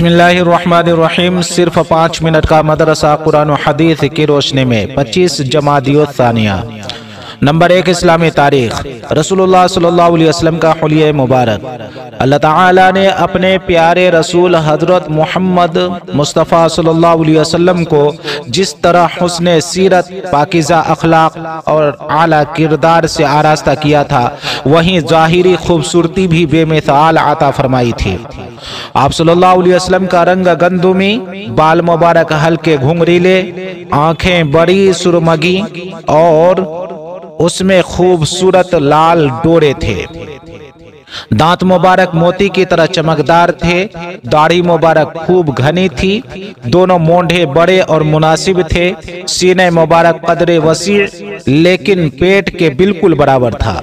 बिस्मिल्लाहिर्रहमानिर्रहीम। सिर्फ 5 मिनट का मदरसा कुरान और हदीस की रोशनी में 25 जमादियो सानिया। नंबर 1, इस्लामी तारीख। रसूलुल्लाह सल्लल्लाहु अलैहि वसल्लम का हुलिया मुबारक। अल्लाह ताला ने अपने प्यारे रसूल हजरत मोहम्मद मुस्तफ़ा सल्लल्लाहु अलैहि वसल्लम को जिस तरह हुस्न सीरत, पाकीज़ा अखलाक और आला किरदार से आरास्ता किया था, वहीं ज़ाहिरी खूबसूरती भी बेमिसाल अता फरमाई थी। आप सल्लल्लाहु अलैहि वसल्लम का रंग गंदुमी, बाल मुबारक हल्के घुंघरीले, आंखें बड़ी सुरमगी और उसमें खूबसूरत लाल डोरे थे। दांत मुबारक मोती की तरह चमकदार थे। दाढ़ी मुबारक खूब घनी थी। दोनों मोंढे बड़े और मुनासिब थे। सीने मुबारक कदरे वसी लेकिन पेट के बिल्कुल बराबर था।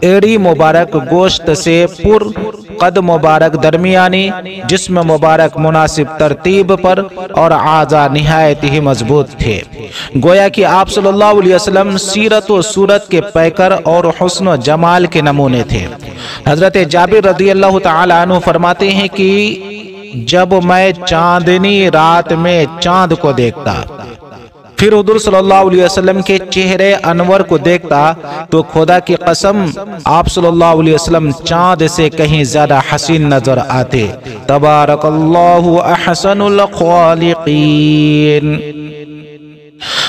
एड़ी मुबारक गोश्त से पुर, कद मुबारक दरमियानी, जिस्म मुबारक मुनासिब तरतीब पर और आज़ा निहायत ही मजबूत थे। गोया कि आप सल्लल्लाहु अलैहि वसल्लम सीरत व सूरत के पैकर और हुस्न व जमाल के नमूने थे। हजरत जाबिर रज़ियल्लाहु ताला अन्हु फरमाते हैं कि जब मैं चांदनी रात में चांद को देखता, फिर हुजूर सल्लल्लाहु अलैहि वसल्लम के चेहरे अनवर को देखता, तो खुदा की कसम आप सल्लल्लाहु अलैहि वसल्लम चांद से कहीं ज्यादा हसीन नजर आते। तबारकल्लाहु अहसनुल खालिकीन।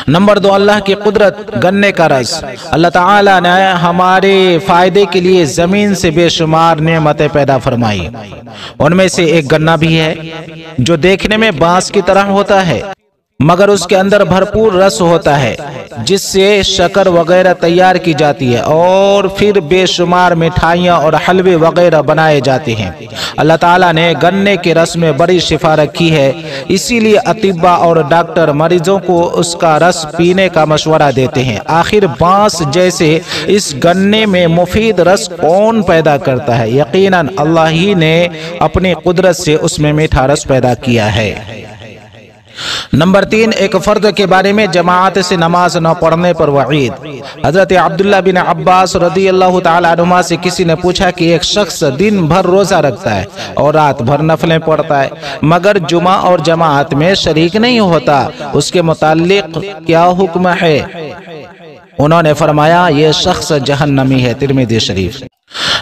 नंबर 2, अल्लाह की कुदरत, गन्ने का रस। अल्लाह ताला ने हमारे फायदे के लिए जमीन से बेशुमार नेमतें पैदा फरमाई। उनमें से एक गन्ना भी है जो देखने में बांस की तरह होता है, मगर उसके अंदर भरपूर रस होता है, जिससे शक्कर वगैरह तैयार की जाती है और फिर बेशुमार मिठाइयाँ और हलवे वगैरह बनाए जाते हैं। अल्लाह ताला ने गन्ने के रस में बड़ी शिफा रखी है, इसीलिए अतिब्बा और डॉक्टर मरीजों को उसका रस पीने का मशवरा देते हैं। आखिर बांस जैसे इस गन्ने में मुफीद रस कौन पैदा करता है? यकीनन अल्लाह ही ने अपनी कुदरत से उसमें मीठा रस पैदा किया है। नंबर 3, एक फर्द के बारे में जमात से नमाज न पढ़ने पर वईद। हजरत अब्दुल्लाह बिन अब्बास रज़ियल्लाहु ताला अन्हुमा से किसी ने पूछा कि एक शख्स दिन भर रोजा रखता है और रात भर नफलें पढ़ता है, मगर जुमा और जमात में शरीक नहीं होता, उसके मुताल्लिक क्या हुक्म है? उन्होंने फरमाया, ये शख्स जहन्नमी है। तिर्मिज़ी शरीफ।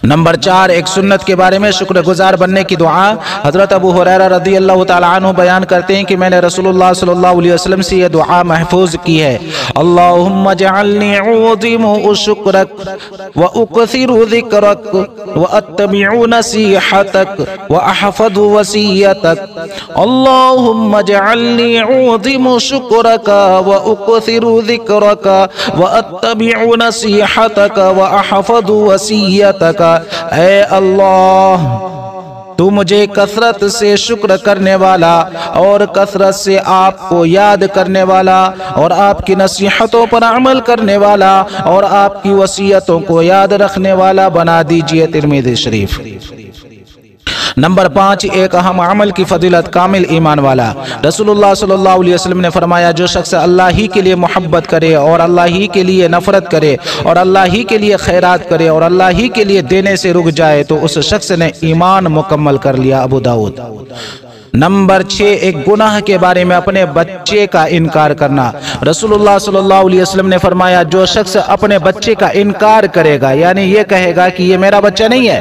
नंबर 4, एक सुन्नत के बारे में शुक्रगुजार बनने की दुआ। हजरत अबू हुरैरा रज़ियल्लाहु ताला अन्हु बयान करते हैं कि मैंने रसूलुल्लाह सल्लल्लाहु अलैहि वसल्लम से यह दुआ महफूज की है, अल्लाहुम्मा जअलनी उज़िमु शुक्रक व उकसिरु ज़िक्रक व अत्तबिउ नसीहतक व अहफ़ज़ु वसियतक। अल्लाहुम्मा जअलनी उज़िमु शुक्रक व उकसिरु ज़िक्रक व अत्तबिउ नसीहतक व अहफ़ज़ु वसियतक। ऐ अल्लाह, तू मुझे कसरत से शुक्र करने वाला और कसरत से आपको याद करने वाला और आपकी नसीहतों पर अमल करने वाला और आपकी वसीयतों को याद रखने वाला बना दीजिए। तिर्मिज़ी शरीफ। नंबर 5, एक अहम अमल की फजीलत, कामिल ईमान वाला। रसूलुल्लाह सल्लल्लाहु अलैहि वसल्लम ने फरमाया, जो शख्स अल्लाह ही के लिए मोहब्बत करे और अल्लाह ही के लिए नफरत करे और अल्लाह ही के लिए खैरात करे और अल्लाह ही के लिए देने से रुक जाए, तो उस शख्स ने ईमान मुकम्मल कर लिया। अबू दाऊद। नंबर 6, एक गुनाह के बारे में अपने बच्चे का इनकार करना। रसूलुल्लाह सल्लल्लाहु अलैहि वसल्लम ने फरमाया, जो शख्स अपने बच्चे का इनकार करेगा, यानी ये कहेगा कि ये मेरा बच्चा नहीं है,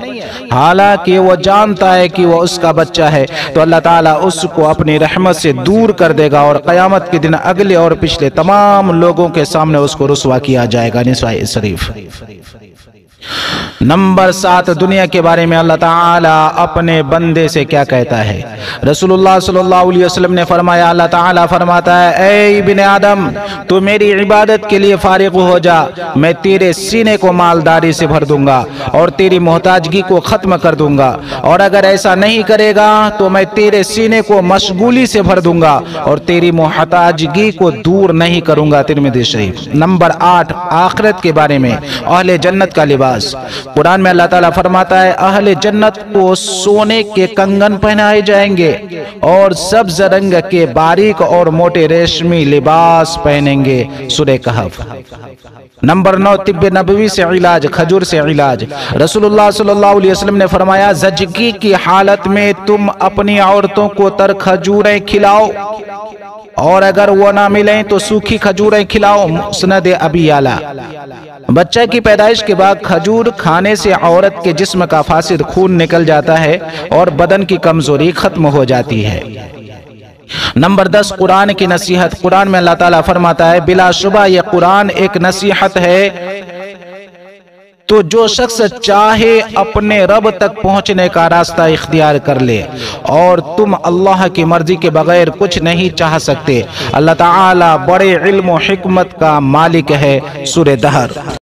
हालांकि वो जानता है कि वो उसका बच्चा है, तो अल्लाह ताला उसको अपनी रहमत से दूर कर देगा और क़यामत के दिन अगले और पिछले तमाम लोगों के सामने उसको रुसवा किया जाएगा। निसा शरीफ। नंबर 7, दुनिया के बारे में अल्लाह ताला अपने बंदे से क्या कहता है। रसूलुल्लाह सल्लल्लाहु अलैहि वसल्लम ने फरमाया, अल्लाह ताला फरमाता है, ऐ इब्ने आदम, तू मेरी इबादत के लिए फारिग हो जा, मैं तेरे सीने को मालदारी से भर दूंगा और तेरी मोहताजगी को खत्म कर दूंगा, और अगर ऐसा नहीं करेगा तो मैं तेरे सीने को मशगूली से भर दूंगा और तेरी मोहताजगी को दूर नहीं करूंगा। तिर्मिज़ी शरीफ। नंबर 8, आखिरत के बारे में, अहले जन्नत का लिबास। لباس۔ قرآن میں اللہ تعالیٰ فرماتا ہے اہل جنت کو سونے کے کنگن پہنائے جائیں گے اور سبز رنگ کے باریک اور موٹے ریشمی لباس پہنیں گے۔ سورہ کہف۔ نمبر 9، طب نبوی سے علاج، کھجور سے علاج۔ رسول اللہ صلی اللہ علیہ وسلم نے فرمایا زچگی کی حالت میں تم اپنی عورتوں کو تر کھجوریں کھلاؤ اور اگر وہ نہ ملیں تو سوکھی کھجوریں کھلاؤ۔ مسند ابی یعلا۔ بچہ کی پیدائش کے بعد کھجور کھانے سے عورت کے جسم کا فاسد خون نکل جاتا ہے اور بدن کی کمزوری ختم ہو جاتی ہے۔ نمبر 10، قرآن کی نصیحت۔ قرآن میں اللہ تعالیٰ فرماتا ہے بلا شبہ یہ قرآن ایک نصیحت ہے، تو جو شخص چاہے اپنے رب تک پہنچنے کا راستہ اختیار کر لے، اور تم اللہ کی مرضی کے بغیر کچھ نہیں چاہ سکتے۔ اللہ تعالیٰ بڑے علم و حکمت کا مالک ہے۔ سورہ دہر۔